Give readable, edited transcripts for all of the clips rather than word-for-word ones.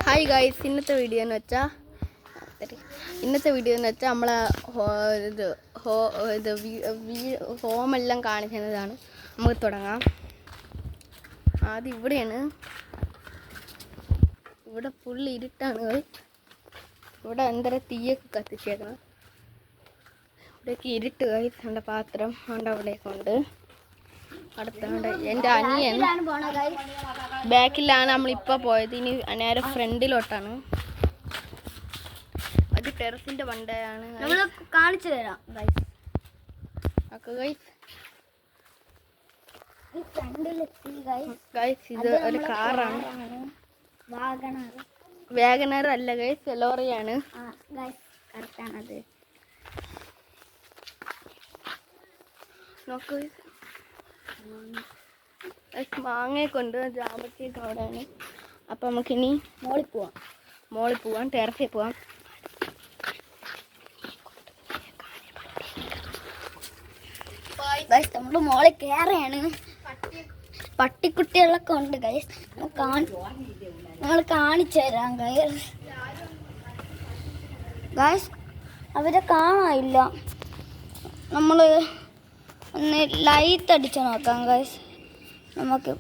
Hi guys, ഇന്നത്തെ video എന്ന് വെച്ചാൽ നമ്മളെ ഹോമെല്ലാം കാണിക്കുന്നതാണ്. നമുക്ക് തുടങ്ങാം. ആദ്യം ഇവിടെയാണ്. ഇവിടെ ഫുൾ ഇരുട്ടാണ്. ഇവിടെ എന്തര തീയൊക്കെ കത്തിച്ചേക്കണം. ഇവിടേക്ക് ഇരുട്ട് ഗൈസ്. എൻ്റെ പാത്രം ഉണ്ട്, അവിടേക്കുണ്ട്. അടുത്തുണ്ട് എൻ്റെ അനിയൻ. ബാക്കിലാണ് നമ്മളിപ്പോൾ പോയത്. ഇനി നേരെ ഫ്രണ്ടിലോട്ടാണ്. അത് ടെറസിൻ്റെ വണ്ടയാണ്. നമ്മൾ കാണിച്ചു തരാം ഗൈസ്. ഇത് ഒരു കാറാണ്. വാഗണർ അല്ല ഗൈസ്, ലോറിയാണ്. കറക്റ്റാണത്. നോക്ക്, മാങ്ങയൊക്കെ ഉണ്ട്, ജാമക്കൊക്കെ അവിടെയാണ്. അപ്പം നമുക്കിനി മോളിൽ പോവാം, ടെറസിൽ പോവാം. നമ്മൾ മോളിൽ കയറിയാണ്. പട്ടിക്കുട്ടികളൊക്കെ ഉണ്ട് ഗൈസ്. നമ്മൾ കാണിച്ചു തരാം ഗൈസ്. അവരെ കാണാനില്ല. നമ്മൾ ഒന്ന് ലൈറ്റ് അടിച്ചു നോക്കാം ഗൈസ്. നമുക്ക്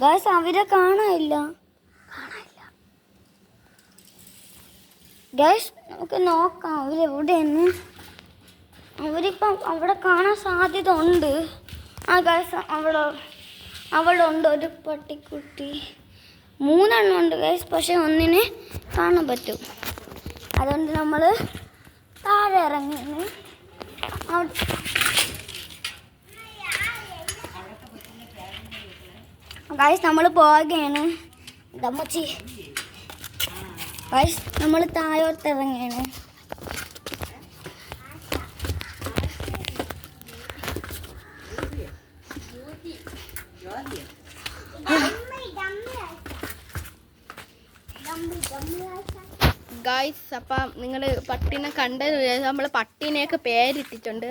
ഗൈസ് അവരെ കാണാനില്ല ഗൈസ്. നമുക്ക് നോക്കാം അവരെവിടെയെന്ന്. അവരിപ്പം അവിടെ കാണാൻ സാധ്യത ഉണ്ട്. ആ ഗൈസ്, അവിടെ ഉണ്ട് ഒരു പട്ടിക്കുട്ടി. 3 എണ്ണം ഉണ്ട് ഗൈസ്, പക്ഷെ ഒന്നിനെ കാണാൻ പറ്റും. അതുകൊണ്ട് നമ്മൾ താഴെ ഇറങ്ങുന്നു. ഗൈസ് നമ്മൾ പോവുകയാണ്. ദമ്മച്ചി ഗൈസ്, നമ്മൾ താഴോട്ട് ഇറങ്ങുകയാണ്. ഗൈസ്, അപ്പം നിങ്ങൾ പട്ടീനെ കണ്ടത് നമ്മൾ പട്ടീനെയൊക്കെ പേരിട്ടിട്ടുണ്ട്.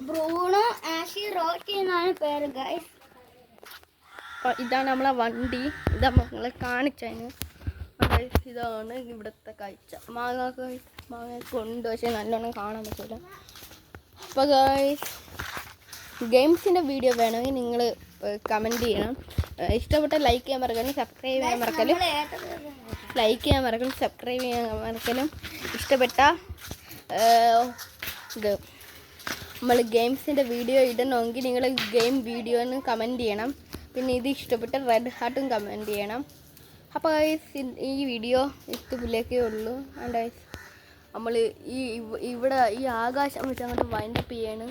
ബ്രൂണോ, ആഷി, റോക്കി എന്നാണ് പേര് ഗൈസ്. ഇതാണ് നമ്മളെ വണ്ടി. ഇതാ നിങ്ങളെ കാണിച്ചതിന്. ഇതാണ് ഇവിടുത്തെ കാഴ്ച. മാങ്ങയൊക്കെ ഉണ്ട്, പക്ഷെ നല്ലോണം കാണാൻ പറ്റില്ല. അപ്പോൾ ഗൈസ്, ഗെയിംസിൻ്റെ വീഡിയോ വേണമെങ്കിൽ നിങ്ങൾ കമൻറ്റ് ചെയ്യണം. ഇഷ്ടപ്പെട്ട ലൈക്ക് ചെയ്യാൻ മറക്കലും സബ്സ്ക്രൈബ് ചെയ്യാൻ മറക്കലും ഇഷ്ടപ്പെട്ട ഇത് നമ്മൾ ഗെയിംസിൻ്റെ വീഡിയോ ഇടണമെങ്കിൽ നിങ്ങൾ ഗെയിം വീഡിയോ എന്ന് കമൻറ്റ് ചെയ്യണം. പിന്നെ ഇത് ഇഷ്ടപ്പെട്ട റെഡ് ഹാർട്ടും കമൻറ്റ് ചെയ്യണം. അപ്പോൾ ഗൈസ്, ഈ വീഡിയോ ഇഷ്ടത്തിലേക്കേ ഉള്ളൂ. ആൻഡ് ഗൈസ്, നമ്മൾ ഇവിടെ ഈ ആകാശം വെച്ച് അങ്ങോട്ട് വൈൻഡപ്പ് ചെയ്യാണ്.